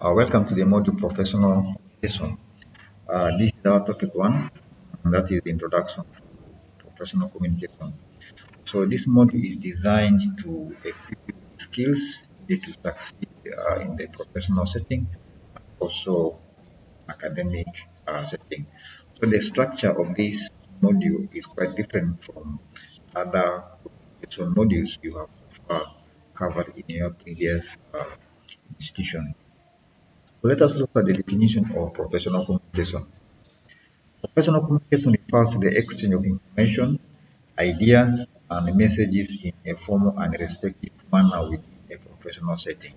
Welcome to the module Professional Communication. This is our topic one, and that is the introduction to professional communication. So this module is designed to equip you with skills needed to succeed in the professional setting, also academic setting. So the structure of this module is quite different from other communication modules you have covered in your previous institution. So let us look at the definition of professional communication. Professional communication refers to the exchange of information, ideas, and messages in a formal and respectful manner within a professional setting.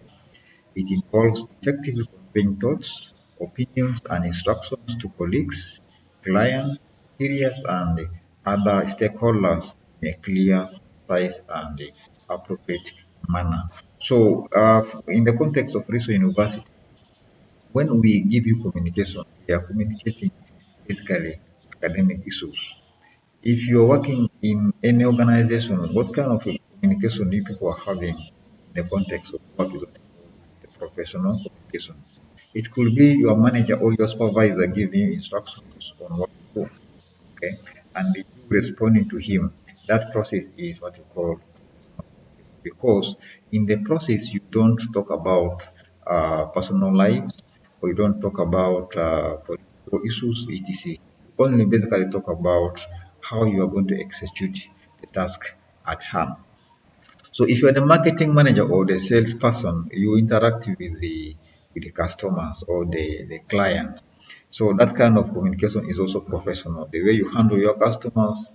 It involves effectively conveying thoughts, opinions, and instructions to colleagues, clients, superiors, and other stakeholders in a clear, concise, and appropriate manner. So, in the context of Riso University, when we give you communication, we are communicating basically academic issues. If you're working in any organization, what kind of communication you people are having in the context of what is the professional communication? It could be your manager or your supervisor giving you instructions on what to do, okay? And you responding to him. That process is what you call professional communication, because in the process you don't talk about personal lives, or you don't talk about political issues, etc. You only basically talk about how you are going to execute the task at hand. So if you're the marketing manager or the salesperson, you interact with the customers or the client. So that kind of communication is also professional. The way you handle your customers,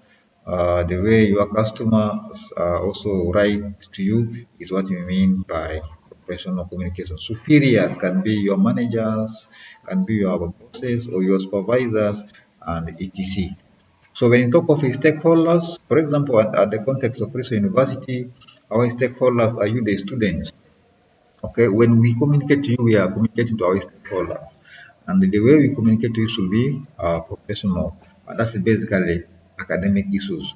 the way your customers also write to you is what we mean by professional communication. Superiors can be your managers, can be your bosses or your supervisors, and etc. So when you talk of stakeholders, for example, at the context of Riso University, our stakeholders are you, the students. Okay, when we communicate to you, we are communicating to our stakeholders, and the way we communicate to you should be professional. That's basically academic issues.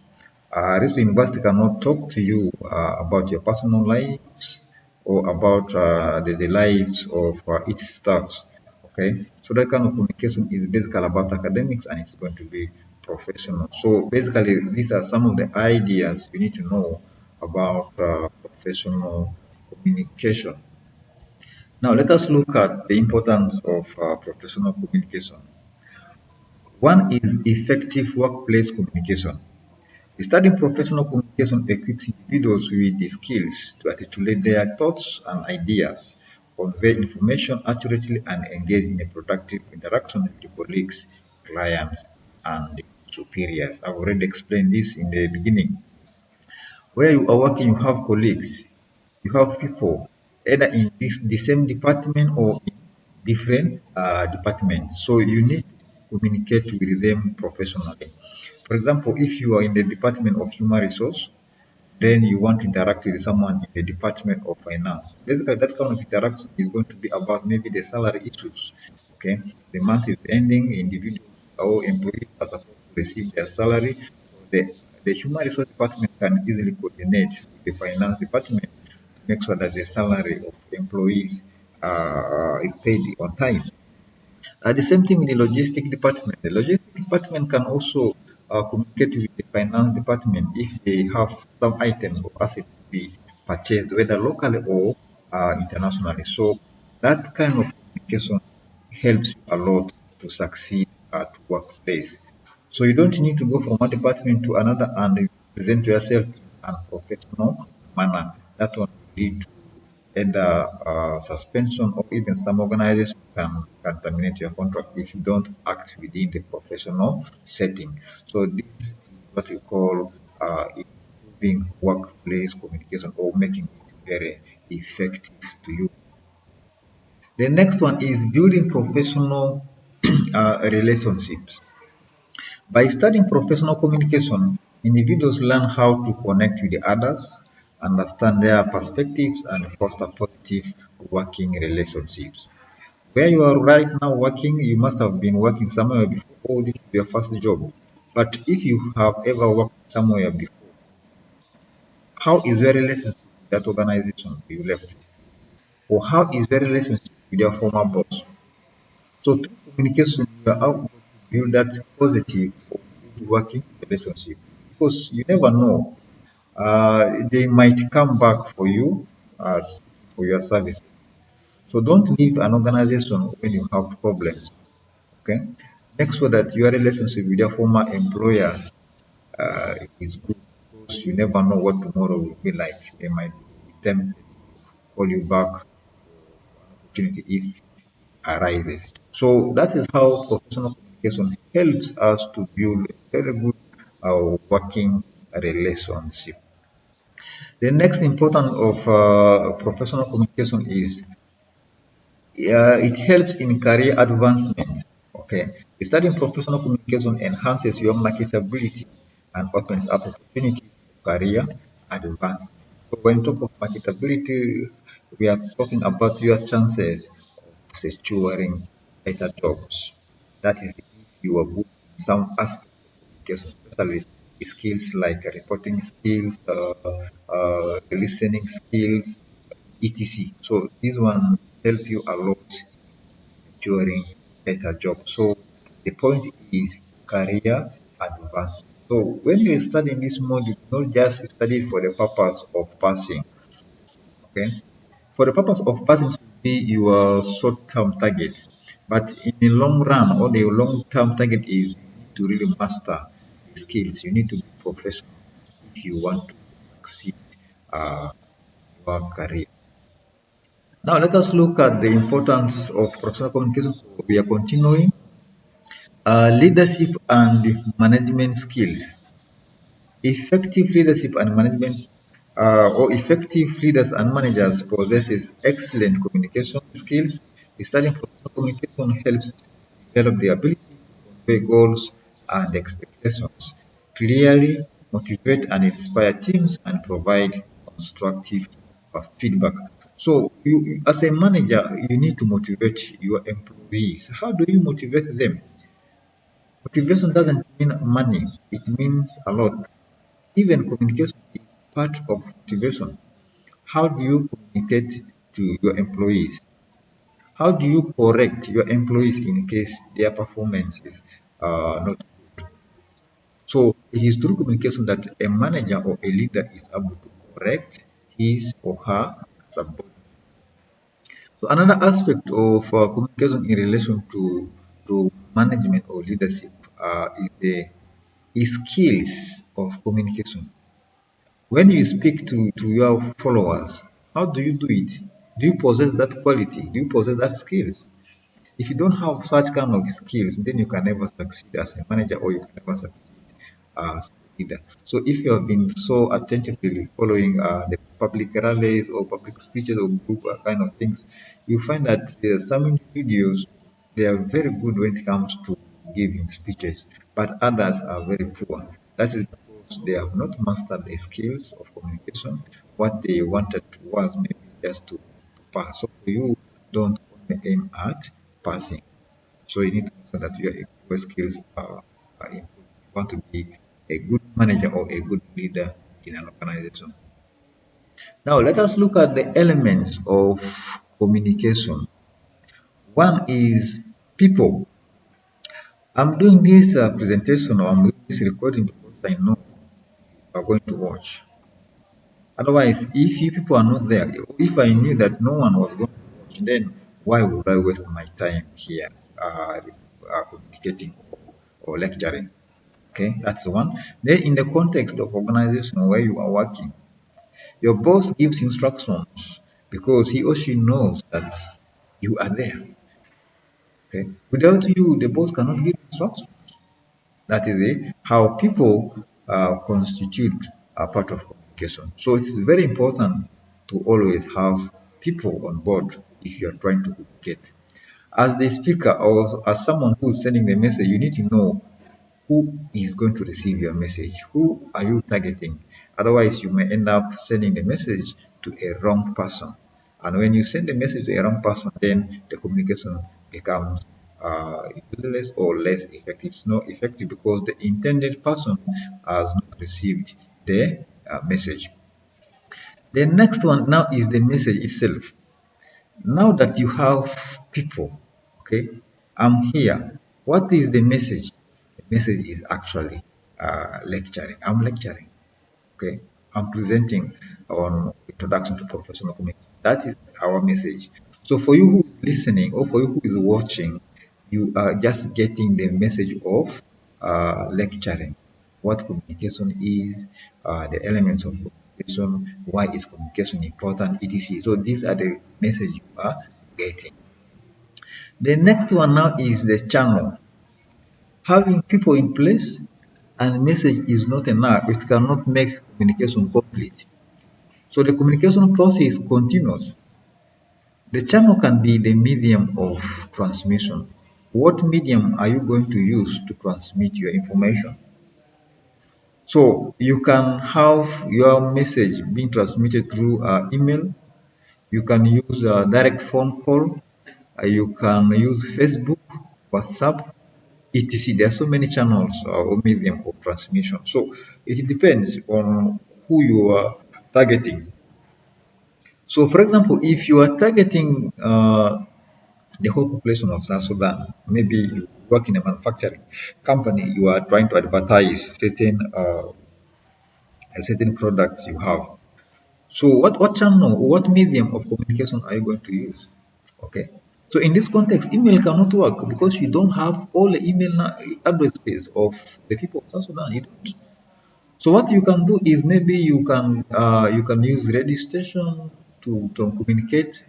Riso University cannot talk to you about your personal lives or about the lives of its staffs. Okay, so that kind of communication is basically about academics and it's going to be professional. So basically, these are some of the ideas you need to know about professional communication. Now, let us look at the importance of professional communication. One is effective workplace communication. Studying professional communication equips individuals with the skills to articulate their thoughts and ideas, convey information accurately, and engage in a productive interaction with the colleagues, clients, and superiors. I've already explained this in the beginning. Where you are working, you have colleagues, you have people either in the same department or in different departments. So you need to communicate with them professionally. For example, if you are in the Department of Human Resource, then you want to interact with someone in the Department of Finance. Basically, that kind of interaction is going to be about maybe the salary issues. Okay, the month is ending, individuals or employees are supposed to receive their salary. So the Human Resource Department can easily coordinate with the Finance Department to make sure that the salary of employees is paid on time. The same thing with the logistic department. The logistic department can also communicate with the finance department if they have some items or assets to be purchased, whether locally or internationally. So that kind of communication helps you a lot to succeed at workplace. So you don't need to go from one department to another and you present yourself in a professional manner. That one will lead to either suspension or even some organization can terminate your contract if you don't act within the professional setting. So this is what we call improving workplace communication or making it very effective to you. The next one is building professional relationships. By studying professional communication, individuals learn how to connect with the others, understand their perspectives, and foster positive working relationships. Where you are right now working, you must have been working somewhere before, or this is your first job. But if you have ever worked somewhere before, how is your relationship with that organization you left? Or how is your relationship with your former boss. So through communication, you are able to build that positive or good working relationship, because you never know, they might come back for you as for your services. So don't leave an organization when you have problems. Okay, make sure that your relationship with your former employer is good, because you never know what tomorrow will be like. They might be tempted to call you back for an opportunity if it arises. So that is how professional communication helps us to build a very good working relationship. The next important of professional communication is it helps in career advancement. Okay, studying professional communication enhances your marketability and opens up opportunities for career advancement. So when we talk of marketability, we are talking about your chances of securing better jobs. That is, if you are good in some aspect of communication, especially skills like reporting skills, listening skills, etc. So this one help you a lot during better job. So the point is career advancement. So when you are studying this module, not just study for the purpose of passing. Okay, for the purpose of passing should be your short-term target, but in the long run or the long-term target is you need to really master the skills. You need to be professional if you want to succeed in your career. Now let us look at the importance of professional communication. So we are continuing. Leadership and management skills. Effective leadership and management or effective leaders and managers possesses excellent communication skills. Studying professional communication helps develop the ability to convey goals and expectations clearly, motivate and inspire teams, and provide constructive feedback. So, as a manager, you need to motivate your employees. How do you motivate them? Motivation doesn't mean money; it means a lot. Even communication is part of motivation. How do you communicate to your employees? How do you correct your employees in case their performance is not good? So it is through communication that a manager or a leader is able to correct his or her subordinate. So another aspect of communication in relation to management or leadership is the skills of communication. When you speak to your followers, how do you do it? Do you possess that quality? Do you possess that skills? If you don't have such kind of skills, then you can never succeed as a manager, or you can never succeed as a leader. So if you have been so attentively following the public rallies or public speeches or group kind of things, you find that there are some individuals, they are very good when it comes to giving speeches, but others are very poor. That is because they have not mastered the skills of communication. What they wanted was maybe just to pass. So you don't only aim at passing. So you need to make sure that your skills are improved. You want to be a good manager or a good leader in an organization. Now let us look at the elements of communication. One is people. I'm doing this presentation, or I'm doing this recording because I know you are going to watch. Otherwise, if you people are not there, if I knew that no one was going to watch, then why would I waste my time here communicating or lecturing? Okay, that's one. Then, in the context of organization where you are working, your boss gives instructions because he or she knows that you are there. Okay, without you, the boss cannot give instructions. That is it. How people constitute a part of communication. So it is very important to always have people on board if you are trying to communicate. As the speaker or as someone who is sending the message, you need to know who is going to receive your message. Who are you targeting? Otherwise, you may end up sending the message to a wrong person. And when you send the message to a wrong person, then the communication becomes useless or less effective. It's not effective because the intended person has not received the message. The next one now is the message itself. Now that you have people, okay, I'm here. What is the message? The message is actually lecturing. I'm lecturing, okay. I'm presenting on introduction to professional communication. That is our message. So for you who is listening or for you who is watching, you are just getting the message of lecturing, what communication is, the elements of communication, why is communication important, etc. So these are the message you are getting. The next one now is the channel. Having people in place and message is not enough. It cannot make communication complete. So the communication process continues. The channel can be the medium of transmission. What medium are you going to use to transmit your information? So you can have your message being transmitted through email. You can use a direct phone call. You can use Facebook, WhatsApp, etc. There are so many channels or medium of transmission. So it depends on who you are targeting. So, for example, if you are targeting the whole population of South Sudan, maybe you work in a manufacturing company, you are trying to advertise certain products you have. So, what channel, what medium of communication are you going to use? Okay. So, in this context, email cannot work because you don't have all the email addresses of the people of South Sudan. You don't. So what you can do is maybe you can use radio station to communicate.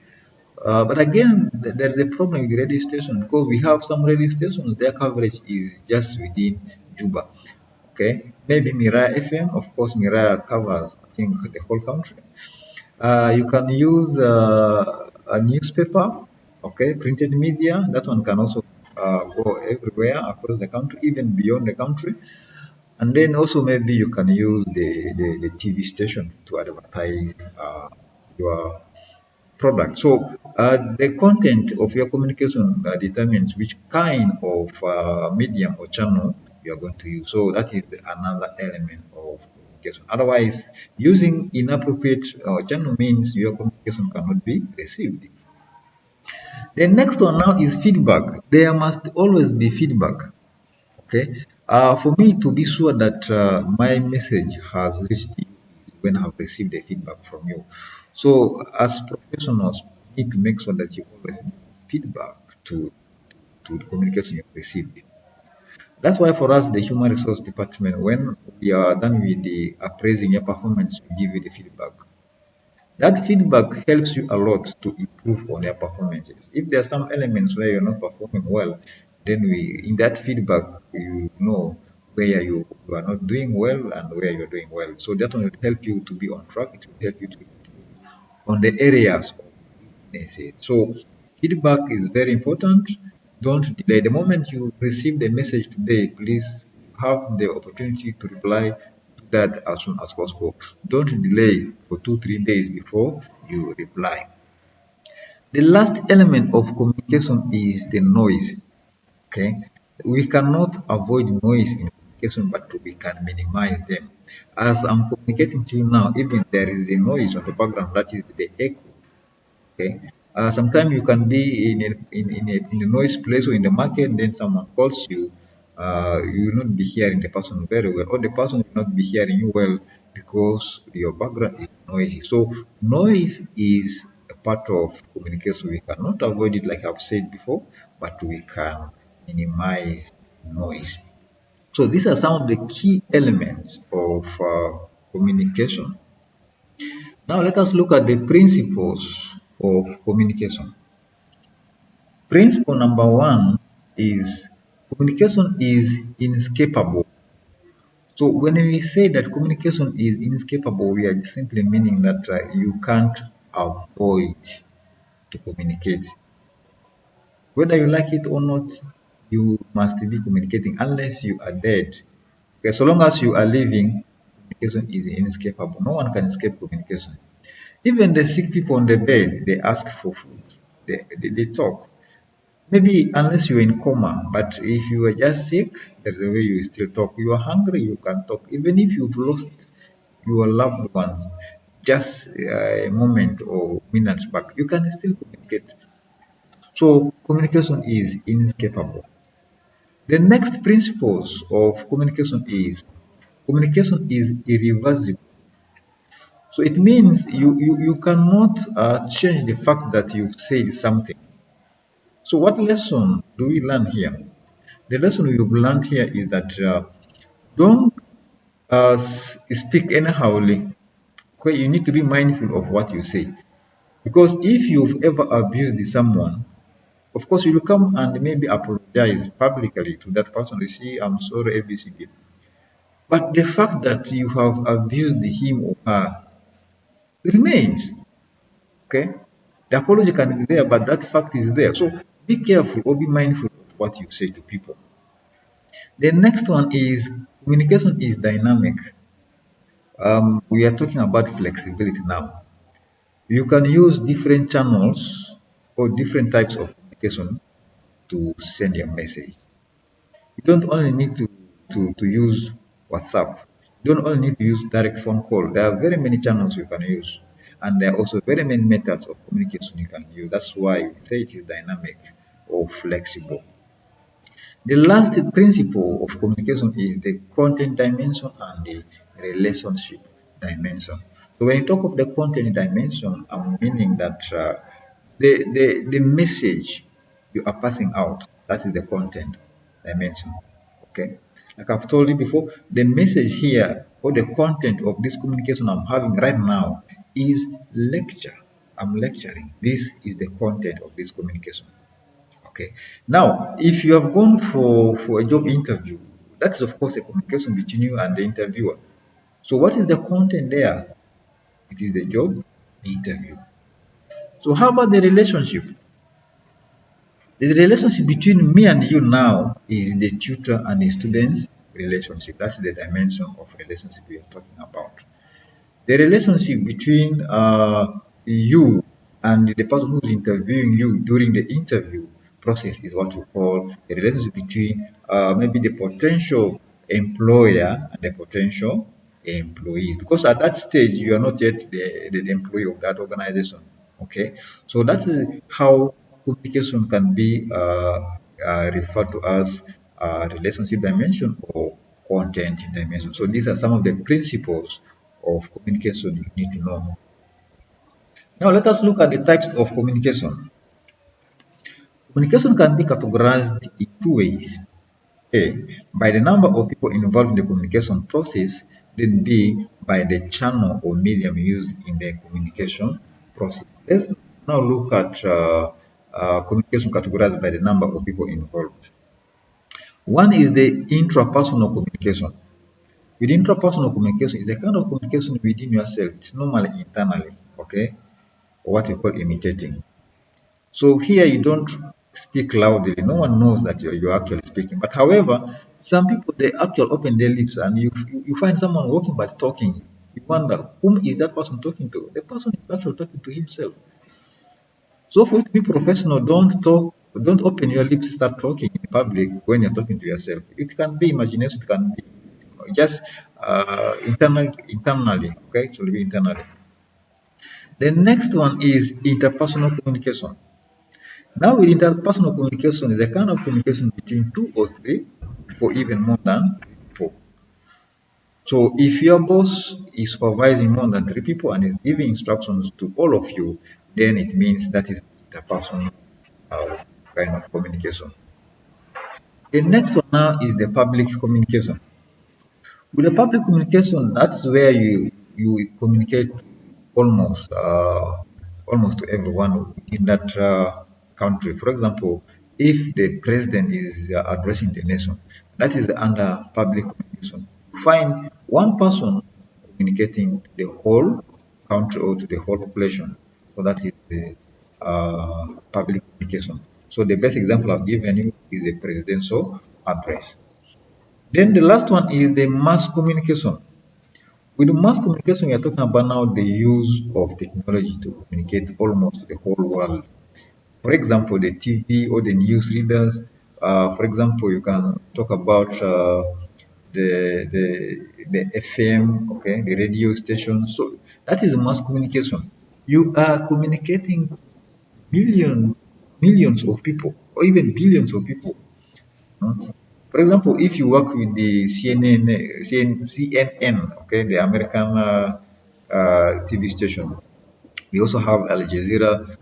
But again, there's a problem with radio station because we have some radio stations, their coverage is just within Juba. Okay, maybe Mirai FM, of course, Mirai covers, I think, the whole country. You can use a newspaper, okay, printed media. That one can also go everywhere across the country, even beyond the country. And then also maybe you can use the TV station to advertise your product. So the content of your communication determines which kind of medium or channel you are going to use. So that is another element of communication. Otherwise, using inappropriate channel means your communication cannot be received. The next one now is feedback. There must always be feedback. Okay. For me to be sure that my message has reached you is when I've received the feedback from you. So as professionals, we need to make sure that you always give feedback to the communication you've received. That's why for us, the human resource department, when we are done with the appraising your performance, we give you the feedback. That feedback helps you a lot to improve on your performances. If there are some elements where you're not performing well, then we in that feedback you know where you are not doing well and where you're doing well. So that one will help you to be on track. It will help you to improve on the areas of weaknesses. So feedback is very important. Don't delay. The moment you receive the message today, please have the opportunity to reply to that as soon as possible. Don't delay for 2, 3 days before you reply. The last element of communication is the noise. Okay, we cannot avoid noise in communication, but we can minimize them. As I'm communicating to you now, even there is a noise on the background, that is the echo. Okay. Sometimes you can be in a noise place or in the market, then someone calls you. You will not be hearing the person very well, or the person will not be hearing you well because your background is noisy. So noise is a part of communication. We cannot avoid it, like I've said before, but we can minimize noise. So these are some of the key elements of communication. Now let us look at the principles of communication. Principle number one is communication is inescapable. So when we say that communication is inescapable, we are simply meaning that you can't avoid to communicate. Whether you like it or not, you must be communicating unless you are dead. Okay, so long as you are living, communication is inescapable. No one can escape communication. Even the sick people on the bed, they ask for food. They talk. Maybe unless you're in coma, but if you are just sick, there's a way you still talk. You are hungry, you can talk. Even if you've lost your loved ones, just a moment or minutes back, you can still communicate. So communication is inescapable. The next principles of communication is irreversible. So it means you cannot change the fact that you said something. So what lesson do we learn here? The lesson we've learned here is that don't speak anyhowly. Okay, you need to be mindful of what you say. Because if you've ever abused someone, of course you will come and maybe apologize publicly to that person. You see, I'm sorry, ABCD. But the fact that you have abused him or her remains. Okay? The apology can be there, but that fact is there. So be careful or be mindful of what you say to people. The next one is communication is dynamic. We are talking about flexibility now. You can use different channels or different types of communication to send your message. You don't only need to use WhatsApp. You don't only need to use direct phone call. There are very many channels you can use. And there are also very many methods of communication you can use. That's why we say it is dynamic or flexible. The last principle of communication is the content dimension and the relationship dimension. So when you talk of the content dimension, I'm meaning that the message you are passing out, that is the content dimension. Okay. Like I've told you before, the message here or the content of this communication I'm having right now is lecture. I'm lecturing. This is the content of this communication. Okay. Now, if you have gone for a job interview, that's of course a communication between you and the interviewer. So what is the content there? It is the job interview. So how about the relationship? The relationship between me and you now is the tutor and the student's relationship. That's the dimension of relationship we are talking about. The relationship between you and the person who's interviewing you during the interview process is what we call the relationship between maybe the potential employer and the potential employee. Because at that stage, you are not yet the employee of that organization. Okay, so that is how communication can be referred to as relationship dimension or content dimension. So these are some of the principles of communication you need to know. Now let us look at the types of communication. Communication can be categorized in two ways. A, by the number of people involved in the communication process, then B, by the channel or medium used in the communication process. Let's now look at communication categorized by the number of people involved. One is the intrapersonal communication. With intrapersonal communication, it's a kind of communication within yourself. It's normally internally, okay, or what we call imitating. So here you don't speak loudly. No one knows that you're actually speaking. But however, some people they actually open their lips and you find someone walking but talking. You wonder whom is that person talking to? The person is actually talking to himself. So for you to be professional, don't open your lips, start talking in public when you're talking to yourself. It can be imagination, it can be just internally. Okay, it will be internally. The next one is interpersonal communication. Now, with interpersonal communication is a kind of communication between two or three, or even more than people. So, if your boss is supervising more than three people and is giving instructions to all of you, then it means that is interpersonal uh, kind of communication. The next one now is the public communication. With the public communication, that's where you communicate almost almost to everyone in that country. For example, if the president is addressing the nation, that is under public communication. You find one person communicating to the whole country or to the whole population. So that is the public communication. So the best example I've given you is the presidential address. Then the last one is the mass communication. With the mass communication, we are talking about now the use of technology to communicate almost to the whole world. For example, the TV or the news readers. For example, you can talk about the FM, okay, the radio station. So That is mass communication. You are communicating millions of people, or even billions of people. For example, if you work with the CNN, okay, the American TV station, we also have Al Jazeera.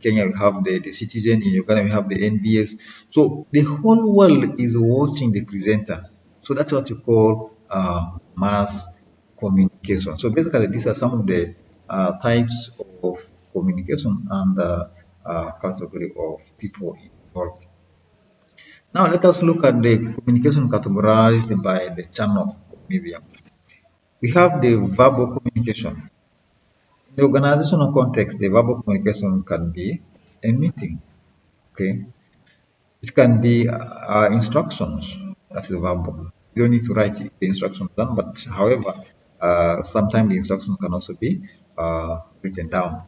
Kenya, we have the Citizen. In Uganda, we have the NBS. So the whole world is watching the presenter. So that's what you call mass communication. So basically, these are some of the types of communication and category of people involved. Now let us look at the communication categorized by the channel medium. We have the verbal communication. In the organizational context, the verbal communication can be a meeting. Okay, it can be instructions. That's the verbal. You don't need to write the instructions down, but however, sometimes the instructions can also be written down.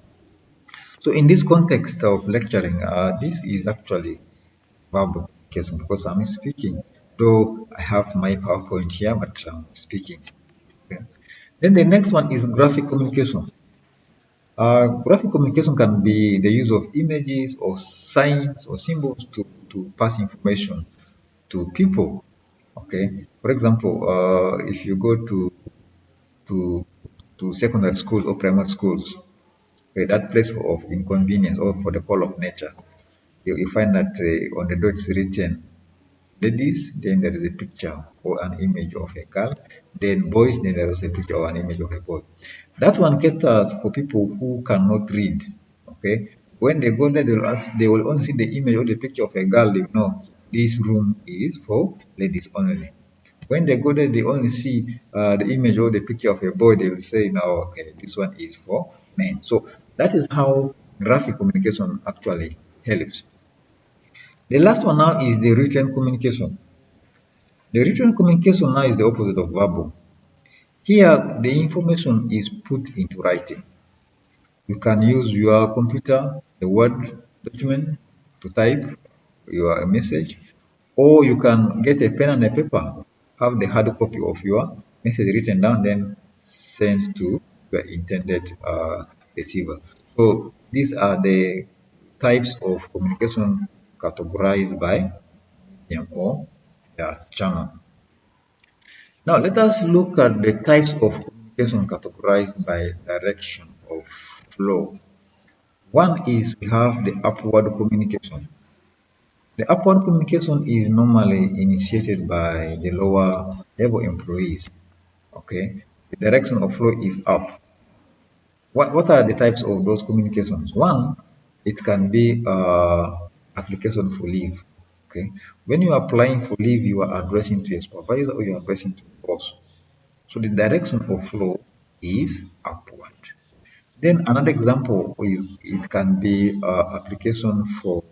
So in this context of lecturing, this is actually verbal communication because I'm speaking. Though I have my PowerPoint here, but I'm speaking. Okay. Then the next one is graphic communication. Graphic communication can be the use of images or signs or symbols to pass information to people. Okay. For example, if you go to to secondary schools or primary schools, okay, that place of inconvenience or for the call of nature, you find that on the door it's written ladies, then there is a picture or an image of a girl, then boys, then there is a picture or an image of a boy. That one caters for people who cannot read. Okay, when they go there, they will only see the image or the picture of a girl. They know this room is for ladies only. When they go there, they only see the image or the picture of a boy. They will say, "No, okay, this one is for men." So that is how graphic communication actually helps. The last one now is the written communication. The written communication now is the opposite of verbal. Here, the information is put into writing. You can use your computer, the Word document, to type your message, or you can get a pen and a paper, have the hard copy of your message written down, then send to your intended receiver. So these are the types of communication categorized by medium or channel. Now let us look at the types of communication categorized by direction of flow. One is we have the upward communication. The upward communication is normally initiated by the lower level employees. Okay, the direction of flow is up. What are the types of those communications? One, it can be application for leave. Okay, when you are applying for leave, you are addressing to your supervisor or you are addressing to your boss. So the direction of flow is upward. Then another example is it can be application for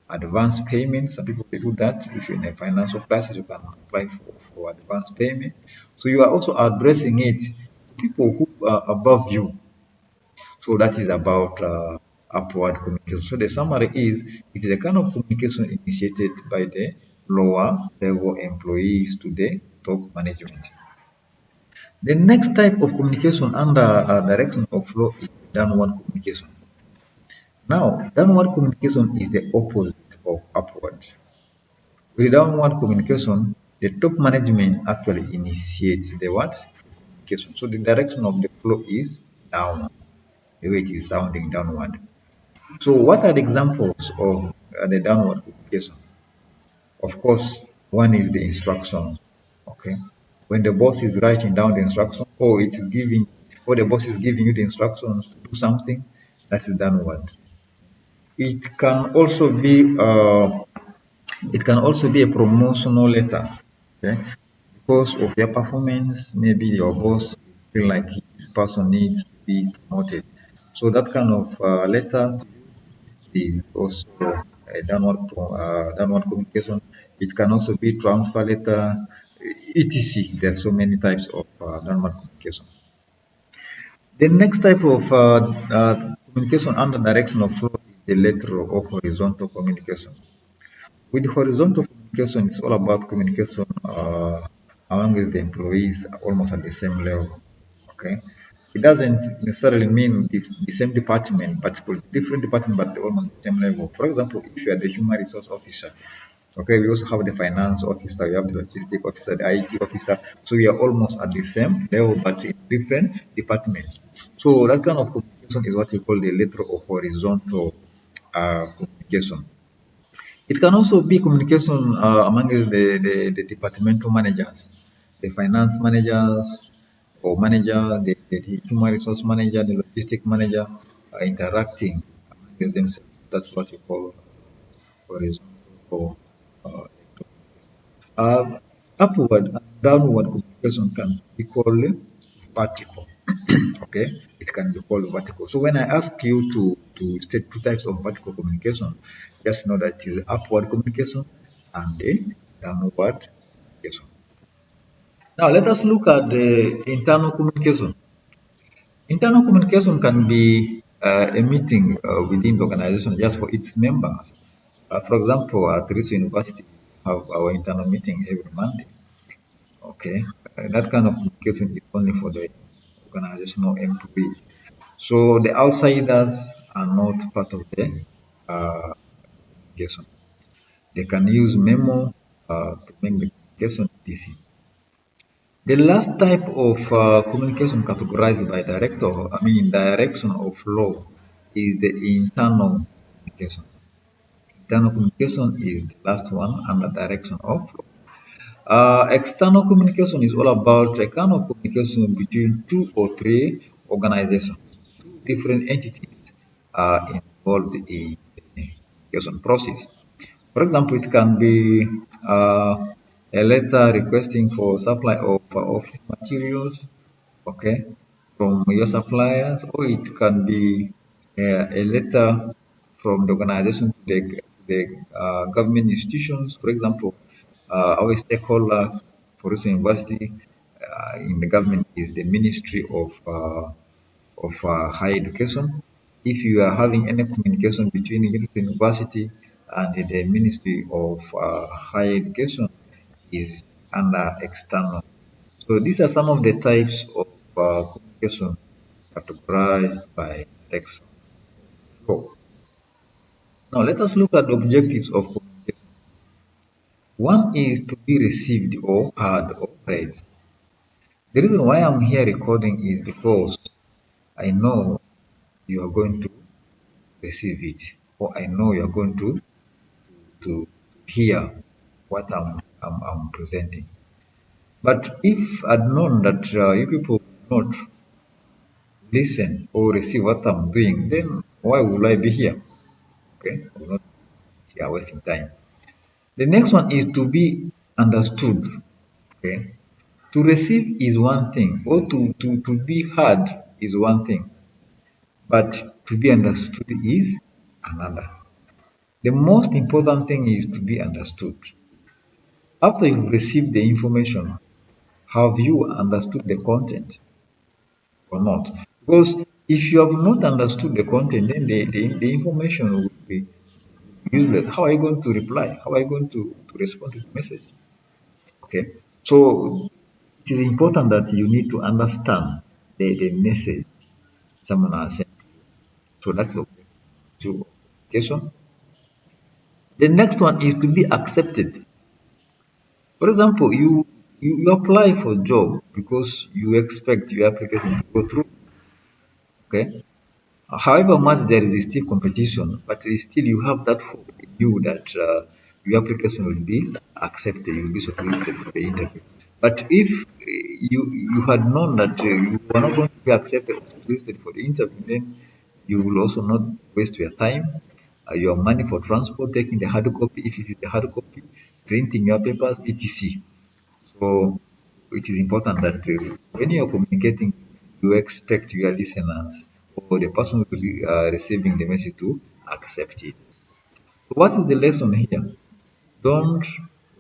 advance payment. Some people they do that. If you're in a financial crisis, you can apply for advance payment. So you are also addressing it to people who are above you. So that is about upward communication. So the summary is it is a kind of communication initiated by the lower level employees to the top management. The next type of communication under direction of flow is downward communication. Now, downward communication is the opposite of upward. With downward communication, the top management actually initiates the what? Communication. So the direction of the flow is downward, the way it is sounding downward. So what are the examples of the downward communication? Of course, one is the instruction. Okay. When the boss is writing down the instruction, or the boss is giving you the instructions to do something, that is downward. It can also be a promotional letter. Okay. Because of your performance, maybe your boss feel like this person needs to be promoted. So that kind of letter is also a downward communication. It can also be transfer letter, etc. There are so many types of downward communication. The next type of communication under direction of flow is the lateral or horizontal communication. With horizontal communication, it's all about communication among the employees almost at the same level. Okay. It doesn't necessarily mean it's the same department, but for different department, but almost the same level. For example, if you are the human resource officer, okay, we also have the finance officer, we have the logistic officer, the IT officer. So we are almost at the same level, but in different departments. So that kind of communication is what we call the lateral or horizontal communication. It can also be communication among the departmental managers, the finance managers or manager, the human resource manager, the logistic manager interacting among themselves. That's what we call horizontal or uh, uh, upward and downward communication can be called vertical. Okay, it can be called vertical. So when I ask you to state two types of vertical communication, just know that it is upward communication and the downward communication. Now let us look at the internal communication. Internal communication can be a meeting within the organization just for its members. For example, at Riso University, we have our internal meeting every Monday. Okay, that kind of communication is only for the organizational employees. So the outsiders are not part of the communication. They can use memo to make the communication easy. The last type of communication categorized by direction of law is the internal communication. Internal communication is the last one under direction of law. External communication is all about a kind of communication between two or three organizations, two different entities involved in the communication process. For example, it can be a letter requesting for supply of office materials, okay, from your suppliers, or it can be a letter from the organization to the government institutions. For example, our stakeholder for this university in the government is the Ministry of Higher Education. If you are having any communication between the university and the Ministry of Higher Education, is under external. So these are some of the types of communication categorized by direction. So now let us look at the objectives of communication. One is to be received or heard or read. The reason why I'm here recording is because I know you are going to receive it, or I know you are going to hear what I'm presenting. But if I'd known that you people would not listen or receive what I'm doing, then why would I be here? Okay, I will not be here wasting time. The next one is to be understood. Okay, to receive is one thing, or to be heard is one thing, but to be understood is another. The most important thing is to be understood. After you've received the information, have you understood the content or not? Because if you have not understood the content, then the information will be useless. How are you going to reply? How are you going to respond to the message? Okay. So it is important that you need to understand the message someone has sent. So that's the to communication. The next one is to be accepted. For example, you apply for a job because you expect your application to go through. Okay. However much there is still competition, but still you have that hope in you that your application will be accepted, you will be shortlisted for the interview. But if you had known that you were not going to be accepted or shortlisted for the interview, then you will also not waste your time, your money for transport, taking the hard copy, if it is the hard copy, printing your papers, etc. So it is important that when you are communicating, you expect your listeners or the person who will be receiving the message to accept it. So what is the lesson here? Don't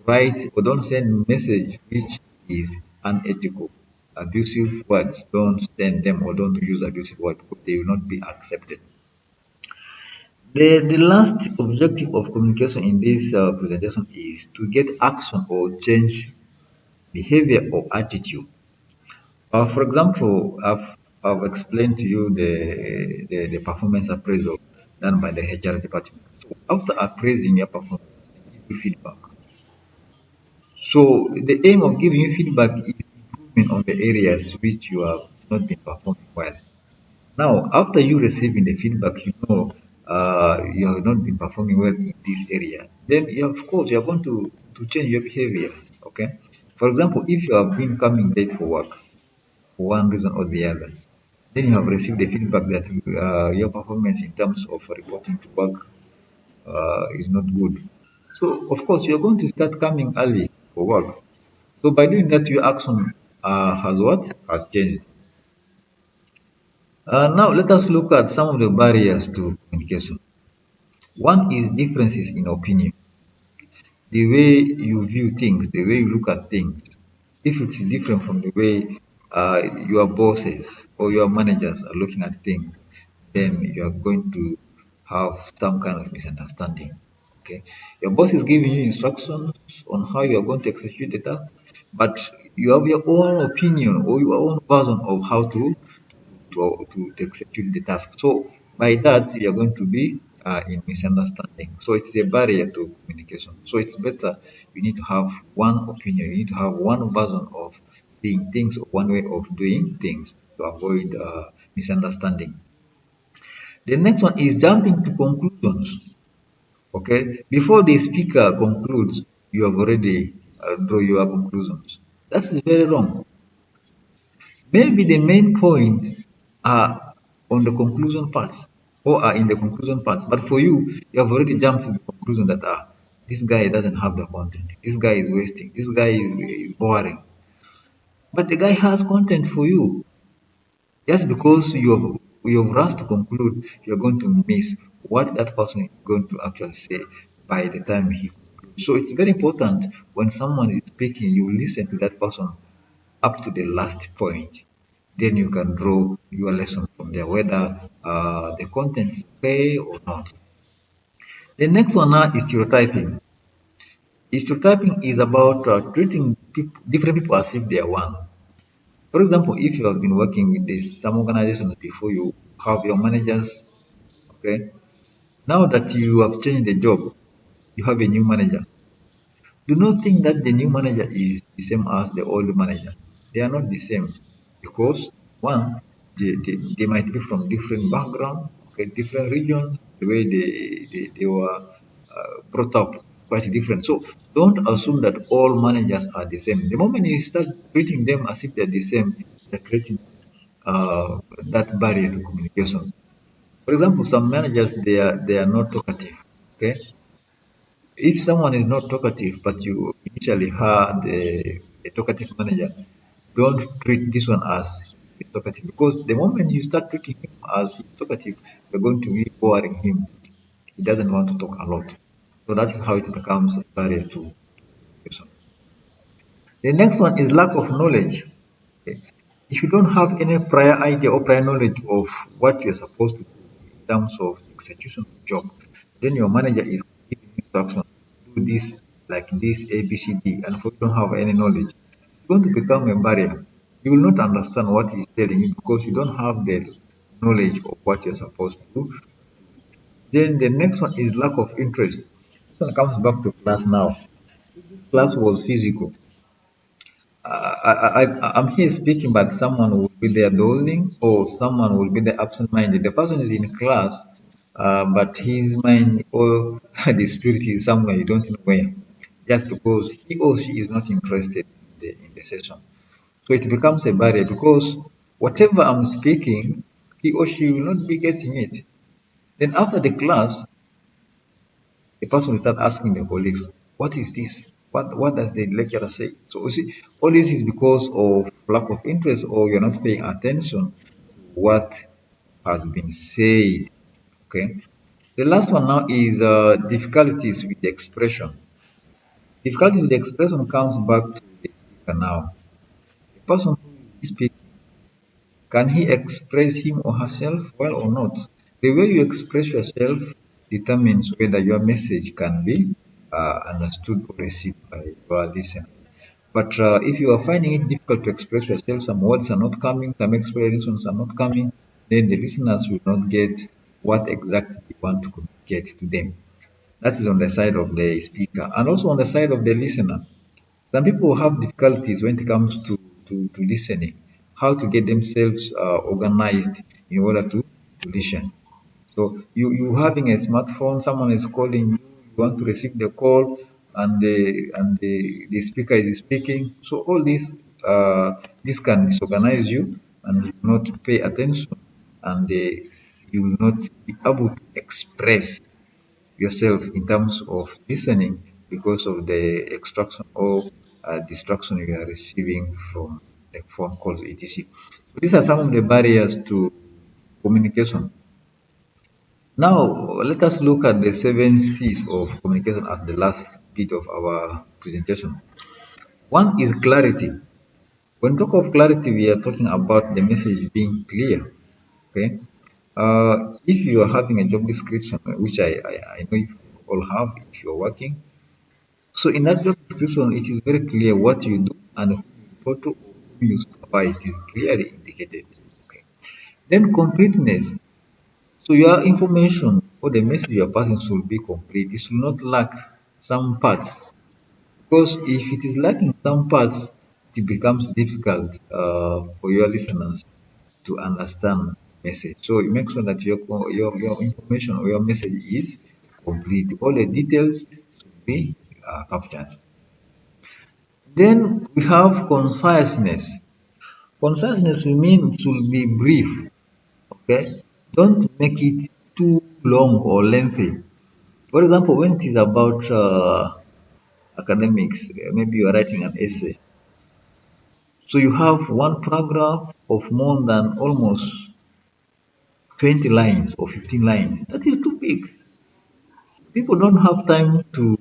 write or don't send message which is unethical. Abusive words, don't send them or don't use abusive words because they will not be accepted. The last objective of communication in this presentation is to get action or change behavior or attitude. For example, I've explained to you the performance appraisal done by the HR department. So after appraising your performance, they give you feedback. So the aim of giving you feedback is improvement on the areas which you have not been performing well. Now, after you receiving the feedback, you know you have not been performing well in this area. Then, of course, you are going to change your behavior. Okay. For example, if you have been coming late for work for one reason or the other, then you have received the feedback that your performance in terms of reporting to work is not good. So, of course, you are going to start coming early for work. So, by doing that, your action has what? Has changed. Now, let us look at some of the barriers to communication. One is differences in opinion, the way you view things, the way you look at things. If it is different from the way your bosses or your managers are looking at things, then you are going to have some kind of misunderstanding. Okay, your boss is giving you instructions on how you are going to execute the task, but you have your own opinion or your own version of how to execute the task. So by that, you're going to be in misunderstanding. So it's a barrier to communication. So it's better you need to have one opinion, you need to have one version of seeing things, or one way of doing things to avoid misunderstanding. The next one is jumping to conclusions. Okay, before the speaker concludes, you have already draw your conclusions. That is very wrong. Maybe the main points are on the conclusion parts or are in the conclusion parts, but for you, you have already jumped to the conclusion that this guy doesn't have the content, this guy is wasting, this guy is boring. But the guy has content for you. Just because you have rushed to conclude, you're going to miss what that person is going to actually say by the time he concludes. So it's very important when someone is speaking, you listen to that person up to the last point. Then you can draw your lesson from there, whether the content is okay or not. The next one now is stereotyping. Stereotyping is about treating different people as if they are one. For example, if you have been working with some organizations before, you have your managers, okay? Now that you have changed the job, you have a new manager. Do not think that the new manager is the same as the old manager. They are not the same because one, they might be from different background, okay, different regions. The way they were brought up is quite different. So don't assume that all managers are the same. The moment you start treating them as if they're the same, they're creating that barrier to communication. For example, some managers they are not talkative. Okay, if someone is not talkative, but you initially had a talkative manager, don't treat this one as talkative because the moment you start treating him as talkative, you're going to be boring him. He doesn't want to talk a lot. So that's how it becomes a barrier to communication. The next one is lack of knowledge. Okay. If you don't have any prior idea or prior knowledge of what you're supposed to do in terms of execution of job, then your manager is giving instructions, do this like this ABCD, and if you don't have any knowledge, it's going to become a barrier. You will not understand what he's telling you because you don't have the knowledge of what you're supposed to do. Then the next one is lack of interest. This one comes back to class now. Class was physical. I'm here speaking, but someone will be there dozing or someone will be there absent-minded. The person is in class, but his mind or the spirit is somewhere you don't know where, just because he or she is not interested in the session. So it becomes a barrier because whatever I'm speaking, he or she will not be getting it. Then after the class, the person will start asking the colleagues, what is this? What does the lecturer say? So you see, all this is because of lack of interest or you're not paying attention to what has been said. Okay. The last one now is difficulties with the expression. Difficulty with the expression comes back to the speaker now. The person who is speaking, can he express him or herself well or not? The way you express yourself determines whether your message can be understood or received by your listener. But if you are finding it difficult to express yourself, some words are not coming, some explanations are not coming, then the listeners will not get what exactly you want to communicate to them. That is on the side of the speaker and also on the side of the listener. Some people have difficulties when it comes to listening, how to get themselves organized in order to listen. So you having a smartphone, someone is calling you, you want to receive the call, and the speaker is speaking. So all this can disorganize you, and you will not pay attention, and you will not be able to express yourself in terms of listening because of the extraction or distraction you are receiving from the phone calls, etc. These are some of the barriers to communication. Now, let us look at the seven C's of communication as the last bit of our presentation. One is clarity. When we talk of clarity, we are talking about the message being clear. Okay. If you are having a job description, which I know you all have if you're working, so in that job description, it is very clear what you do and who you report to or who you supervise. It is clearly indicated. Okay. Then completeness. So your information or the message you are passing should be complete. It should not lack some parts. Because if it is lacking some parts, it becomes difficult for your listeners to understand the message. So you make sure that your information or your message is complete. All the details should be captured. Then we have conciseness. Conciseness we mean it should be brief. Okay, don't make it too long or lengthy. For example, when it is about academics, maybe you are writing an essay. So you have one paragraph of more than almost 20 lines or 15 lines. That is too big. People don't have time to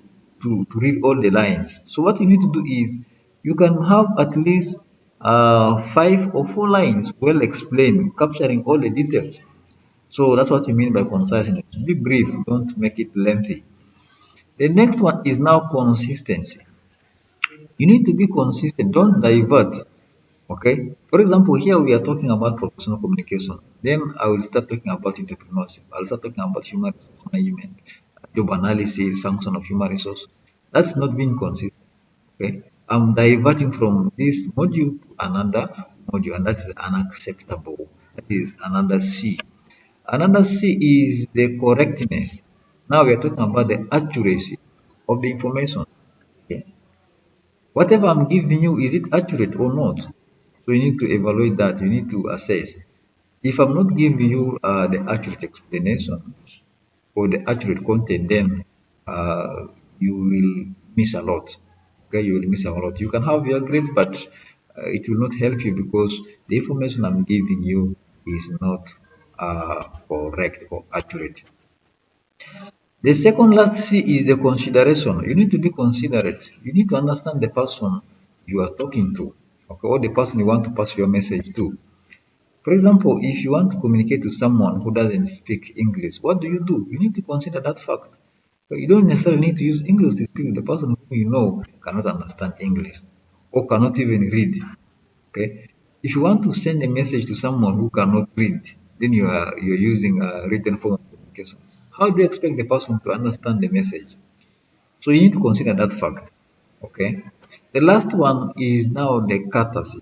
read all the lines. So what you need to do is you can have at least 5 or 4 lines well explained, capturing all the details. So that's what you mean by conciseness. Be brief, don't make it lengthy. The next one is now consistency. You need to be consistent, don't divert. Okay. For example, here we are talking about professional communication. Then I will start talking about entrepreneurship. I'll start talking about human resource management, job analysis, function of human resource. That's not being consistent. Okay. I'm diverting from this module to another module, and that is unacceptable. That is another C. Another C is the correctness. Now we are talking about the accuracy of the information. Okay. Whatever I'm giving you, is it accurate or not? So you need to evaluate that. You need to assess. If I'm not giving you the accurate explanation or the accurate content, then you will miss a lot. Okay, you will miss a lot. You can have your grades, but it will not help you because the information I'm giving you is not correct or accurate. The second last C is the consideration. You need to be considerate. You need to understand the person you are talking to, okay, or the person you want to pass your message to. For example, if you want to communicate to someone who doesn't speak English, what do? You need to consider that fact. So you don't necessarily need to use English to speak. The person who you know cannot understand English or cannot even read. Okay. If you want to send a message to someone who cannot read, then you're using a written form of communication. How do you expect the person to understand the message? So you need to consider that fact. Okay. The last one is now the courtesy.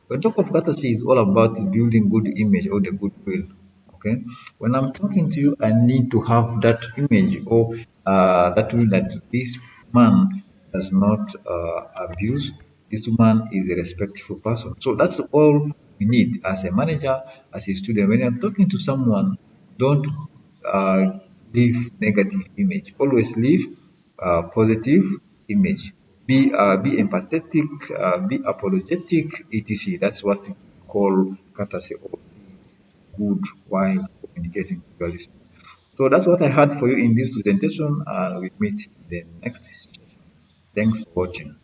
When talk of courtesy is all about building good image or the goodwill. Okay. When I'm talking to you, I need to have that image or that will that this man does not abuse. This man is a respectful person. So that's all we need as a manager, as a student. When you're talking to someone, don't uh, leave negative image. Always leave positive image. Be empathetic, be apologetic, etc. That's what we call courtesy or good while communicating with your listener. So that's what I had for you in this presentation. We'll meet in the next session. Thanks for watching.